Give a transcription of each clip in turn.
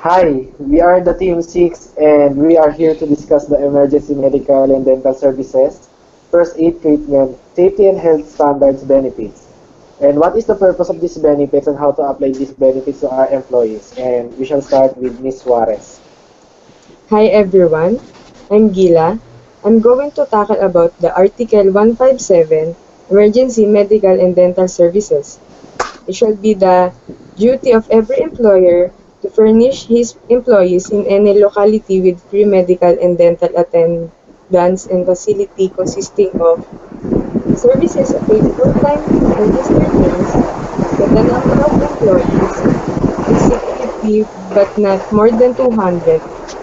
Hi, we are the Team 6 and we are here to discuss the emergency medical and dental services, first aid treatment, safety and health standards benefits. And what is the purpose of these benefits and how to apply these benefits to our employees? And we shall start with Ms. Suarez. Hi everyone, I'm Gila. I'm going to tackle about the Article 157, Emergency Medical and Dental Services. It shall be the duty of every employer to furnish his employees in any locality with free medical and dental attendance and facility consisting of the services of a full-time registered nurse with the number of employees exceed 50 but not more than 200,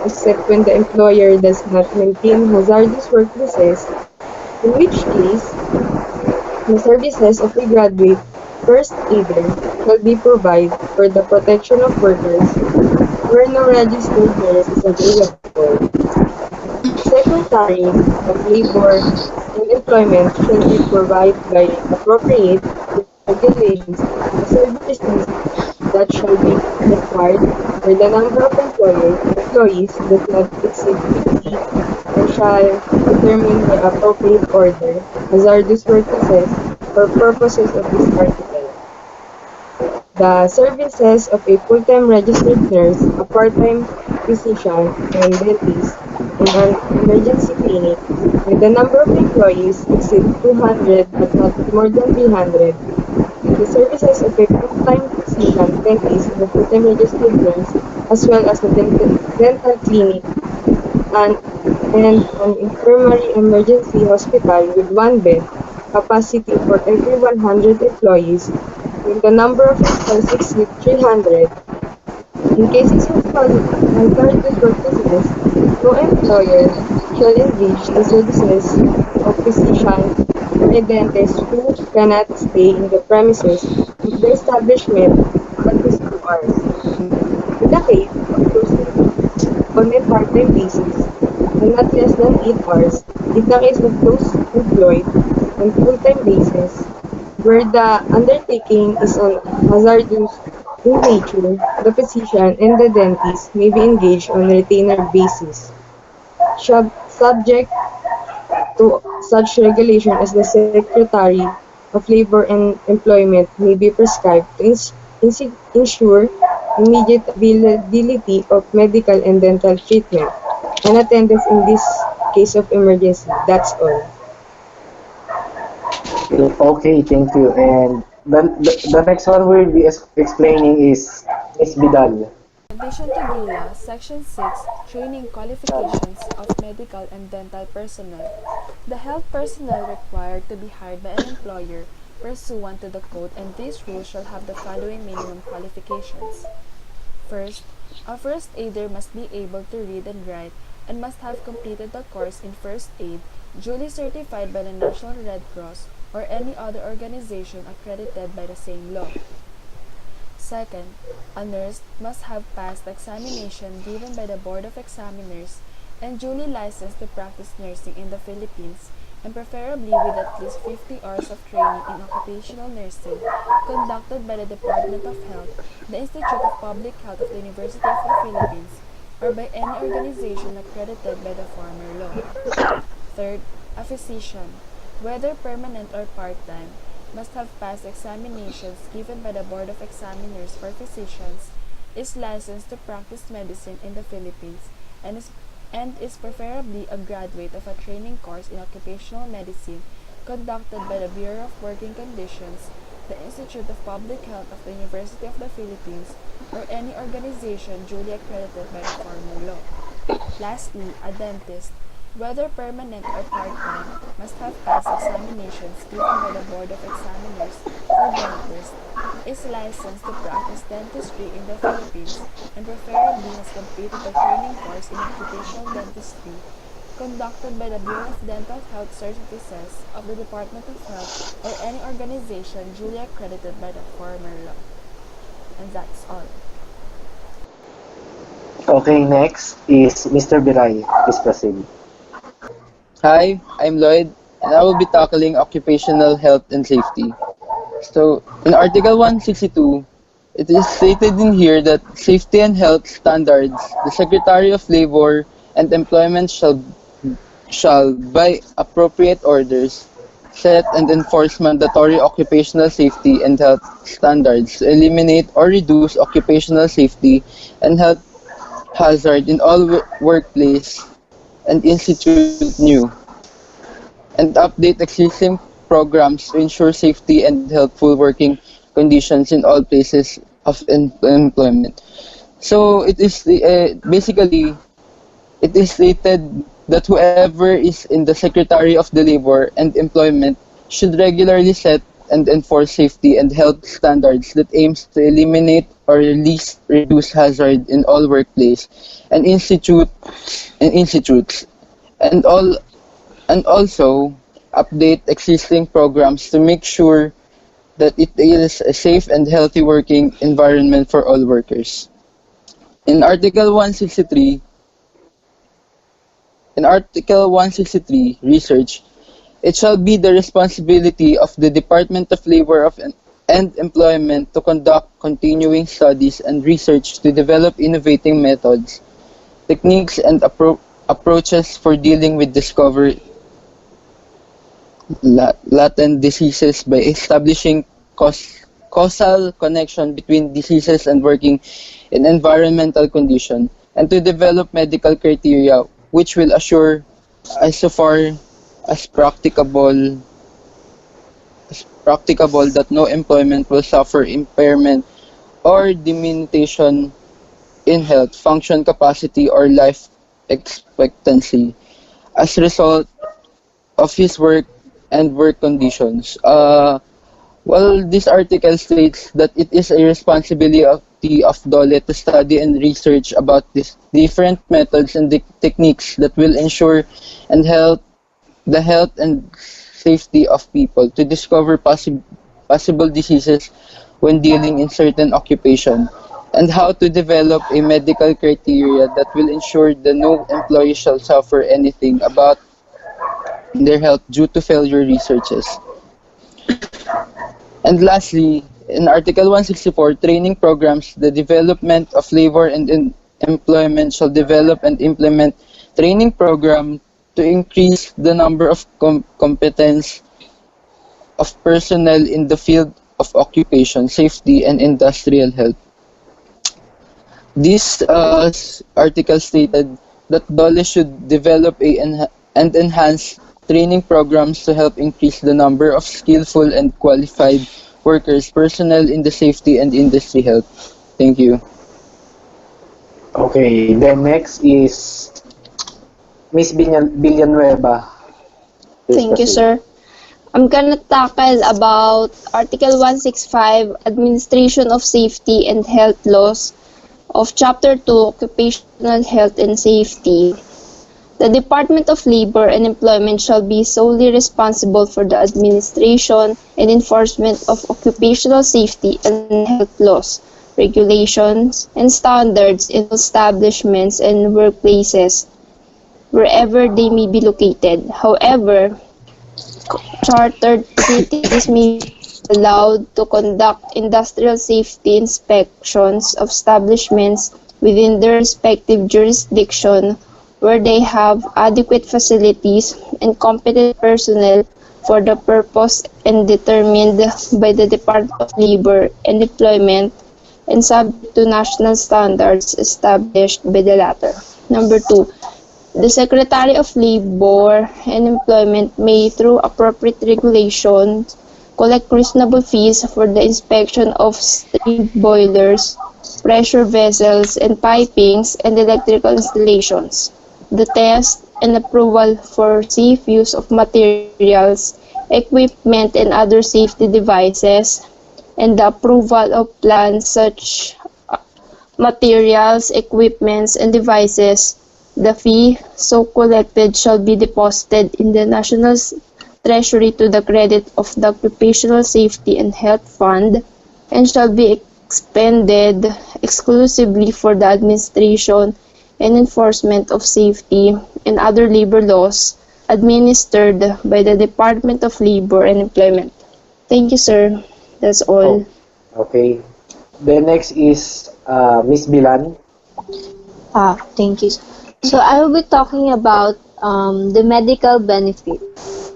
except when the employer does not maintain hazardous workplaces, in which case the services of a graduate first aider shall be provided for the protection of workers where no registered nurse is available. Secretary of Labor and Employment shall be provided by appropriate regulations the services that shall be required where the number of employees does not exceed 50 and shall determine by appropriate order hazardous workplaces for purposes of this article. The services of a full-time registered nurse, a part-time physician and dentist in an emergency clinic with the number of employees exceed 200 but not more than 300, and the services of a full-time physician, dentist, and a full-time registered nurse, as well as a dental clinic and an infirmary emergency hospital with one bed capacity for every 100 employees when the number of employees exceeds 300. In cases of hazardous workplaces, no employer shall engage the services of physician or a dentist who cannot stay in the premises of the establishment at least 2 hours. In the case of those on a part-time basis, and not less than 8 hours, in the case of those employed on full-time basis, where the undertaking is on hazardous in nature, the physician and the dentist may be engaged on a retainer basis, subject to such regulation as the Secretary of Labor and Employment may be prescribed to ensure immediate availability of medical and dental treatment and attendance in this case of emergency. That's all. Okay, thank you. And the next one we'll be explaining is Ms. Vidal. In addition to GILA, Section 6, Training Qualifications of Medical and Dental Personnel. The health personnel required to be hired by an employer pursuant to the code, and these rules shall have the following minimum qualifications. First, a first aider must be able to read and write and must have completed the course in first aid duly certified by the National Red Cross or any other organization accredited by the same law. Second, a nurse must have passed the examination given by the Board of Examiners and duly licensed to practice nursing in the Philippines, and preferably with at least 50 hours of training in occupational nursing conducted by the Department of Health, the Institute of Public Health of the University of the Philippines, or by any organization accredited by the former law. Third, a physician, whether permanent or part-time, must have passed examinations given by the Board of Examiners for Physicians, is licensed to practice medicine in the Philippines, and is preferably a graduate of a training course in occupational medicine conducted by the Bureau of Working Conditions, the Institute of Public Health of the University of the Philippines, or any organization duly accredited by the former law. Lastly, a dentist, whether permanent or part-time, must have passed examinations given by the Board of Examiners for dentists, is licensed to practice dentistry in the Philippines, and preferably has completed a training course in occupational dentistry conducted by the Bureau of Dental Health Services of the Department of Health or any organization duly accredited by the former law. And that's all. Okay, next is Mr. Biray. Please proceed. Hi, I'm Lloyd, and I will be tackling occupational health and safety. So, in Article 162, It is stated in here that safety and health standards, the Secretary of Labor and Employment shall by appropriate orders set and enforce mandatory occupational safety and health standards to eliminate or reduce occupational safety and health hazard in all workplace and institute new and update existing programs to ensure safety and healthful working conditions in all places of employment. So it is basically it is stated that whoever is in the Secretary of the Labor and Employment should regularly set and enforce safety and health standards that aims to eliminate or at least reduce hazard in all workplace and institutes and also update existing programs to make sure that it is a safe and healthy working environment for all workers. In Article 163, research, it shall be the responsibility of the Department of Labor and Employment to conduct continuing studies and research to develop innovative methods, techniques, and approaches for dealing with discovered latent diseases by establishing causal connection between diseases and working in environmental condition, and to develop medical criteria which will assure, as so far as practicable, that no employment will suffer impairment or diminution in health, function capacity, or life expectancy as a result of his work and work conditions. Well, this article states that it is a responsibility of DOLE to study and research about these different methods and techniques that will ensure the health and safety of people, to discover possible diseases when dealing in certain occupation, and how to develop a medical criteria that will ensure that no employee shall suffer anything about their health due to failure researches. And lastly, in Article 164, training programs, the Development of Labor and Employment shall develop and implement training program to increase the number of competence of personnel in the field of occupation, safety, and industrial health. This article stated that DOLE should develop and enhance training programs to help increase the number of skillful and qualified workers, personnel in the safety and industry health. Thank you. Okay, then next is Miss Villanueva. Thank you, sir. I'm gonna tackle about Article 165, Administration of Safety and Health Laws of Chapter 2, Occupational Health and Safety. The Department of Labor and Employment shall be solely responsible for the administration and enforcement of occupational safety and health laws, regulations, and standards in establishments and workplaces, wherever they may be located. However, chartered entities may be allowed to conduct industrial safety inspections of establishments within their respective jurisdiction where they have adequate facilities and competent personnel for the purpose and determined by the Department of Labor and Employment and subject to national standards established by the latter. Number 2, the Secretary of Labor and Employment may, through appropriate regulations, collect reasonable fees for the inspection of steam boilers, pressure vessels, and pipings and electrical installations, the test and approval for safe use of materials, equipment, and other safety devices, and the approval of plans such materials, equipments, and devices. The fee so collected shall be deposited in the National Treasury to the credit of the Occupational Safety and Health Fund and shall be expended exclusively for the administration and enforcement of safety and other labor laws administered by the Department of Labor and Employment. Thank you, sir. That's all. Okay. The next is Miss Bilan. Thank you. So I will be talking about the medical benefit.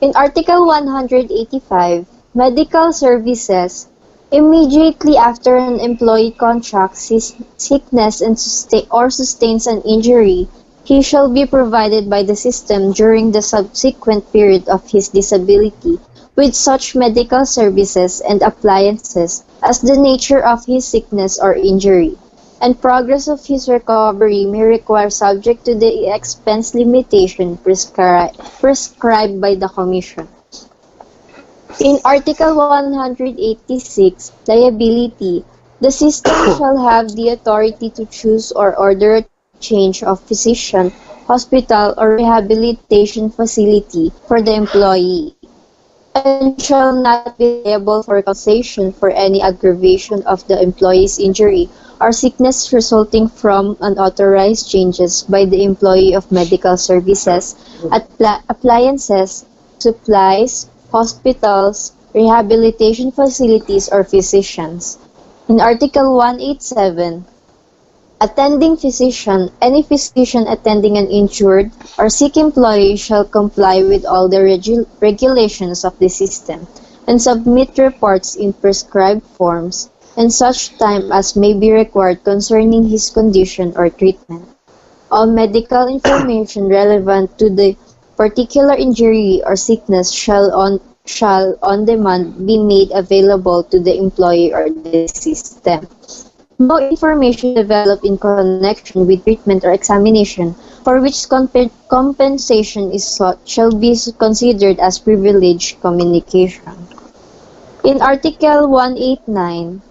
In Article 185, medical services, immediately after an employee contracts his sickness and sustains an injury, he shall be provided by the system during the subsequent period of his disability with such medical services and appliances as the nature of his sickness or injury, and progress of his recovery may require subject to the expense limitation prescribed by the Commission. In Article 186, liability, the system shall have the authority to choose or order a change of physician, hospital, or rehabilitation facility for the employee, and shall not be liable for compensation for any aggravation of the employee's injury or sickness resulting from unauthorized changes by the employee of medical services, appliances, supplies, hospitals, rehabilitation facilities, or physicians. In Article 187, attending physician, any physician attending an injured or sick employee shall comply with all the regulations of the system and submit reports in prescribed forms and such time as may be required concerning his condition or treatment. All medical information relevant to the particular injury or sickness shall on demand be made available to the employee or the system. No information developed in connection with treatment or examination for which compensation is sought shall be considered as privileged communication. In Article 189,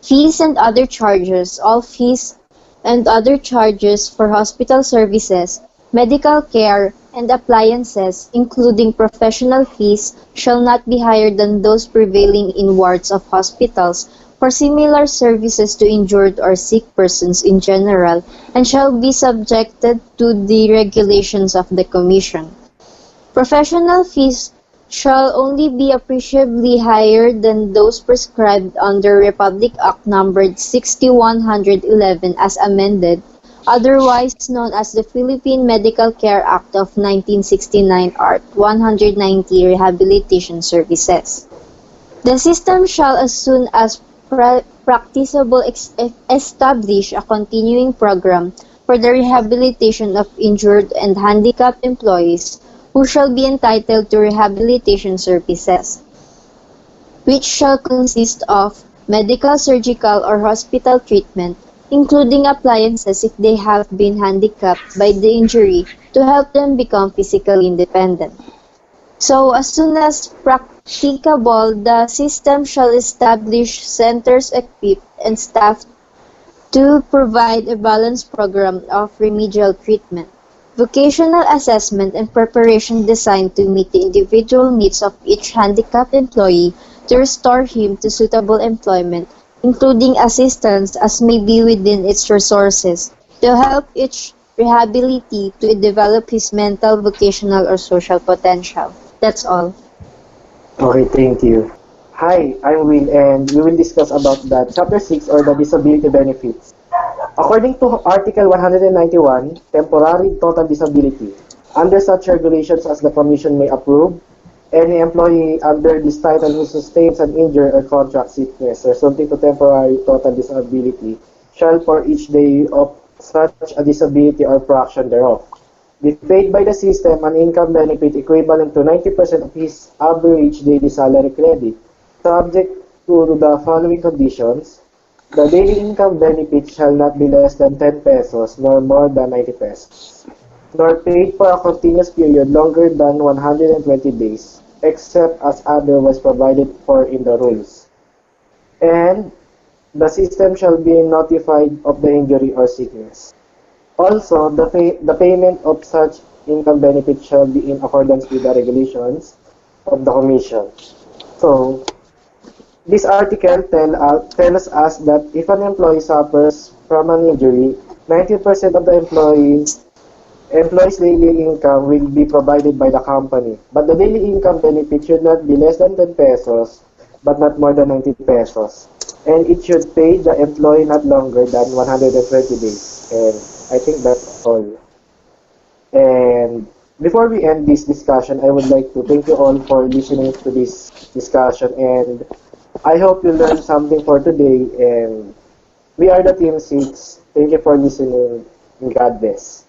fees and other charges, all fees and other charges for hospital services, medical care, and appliances, including professional fees, shall not be higher than those prevailing in wards of hospitals for similar services to injured or sick persons in general, and shall be subjected to the regulations of the Commission. Professional fees shall only be appreciably higher than those prescribed under Republic Act numbered 6111 as amended, otherwise known as the Philippine Medical Care Act of 1969 Art. 190 Rehabilitation Services. The system shall, as soon as practicable, establish a continuing program for the rehabilitation of injured and handicapped employees who shall be entitled to rehabilitation services, which shall consist of medical, surgical, or hospital treatment, including appliances if they have been handicapped by the injury to help them become physically independent. So, as soon as practicable, the system shall establish centers equipped and staffed to provide a balanced program of remedial treatment, vocational assessment, and preparation designed to meet the individual needs of each handicapped employee to restore him to suitable employment, including assistance as may be within its resources, to help each rehabilitee to develop his mental, vocational, or social potential. That's all. Okay, thank you. Hi, I'm Will, and we will discuss about the Chapter 6 or the disability benefits. According to Article 191, temporary total disability, under such regulations as the Commission may approve, any employee under this title who sustains an injury or contract sickness resulting to temporary total disability shall for each day of such a disability or fraction thereof be paid by the system an income benefit equivalent to 90% of his average daily salary credit, subject to the following conditions. The daily income benefit shall not be less than 10 pesos nor more than 90 pesos, nor paid for a continuous period longer than 120 days, except as otherwise provided for in the rules. And the system shall be notified of the injury or sickness. Also, the payment of such income benefit shall be in accordance with the regulations of the Commission. So, this article tells us that if an employee suffers from an injury, 90% of the employee's daily income will be provided by the company. But the daily income benefit should not be less than 10 pesos, but not more than 90 pesos. and it should pay the employee not longer than 120 days. And I think that's all. And before we end this discussion, I would like to thank you all for listening to this discussion, and I hope you learned something for today. And we are the Team 6. Thank you for listening, and God bless.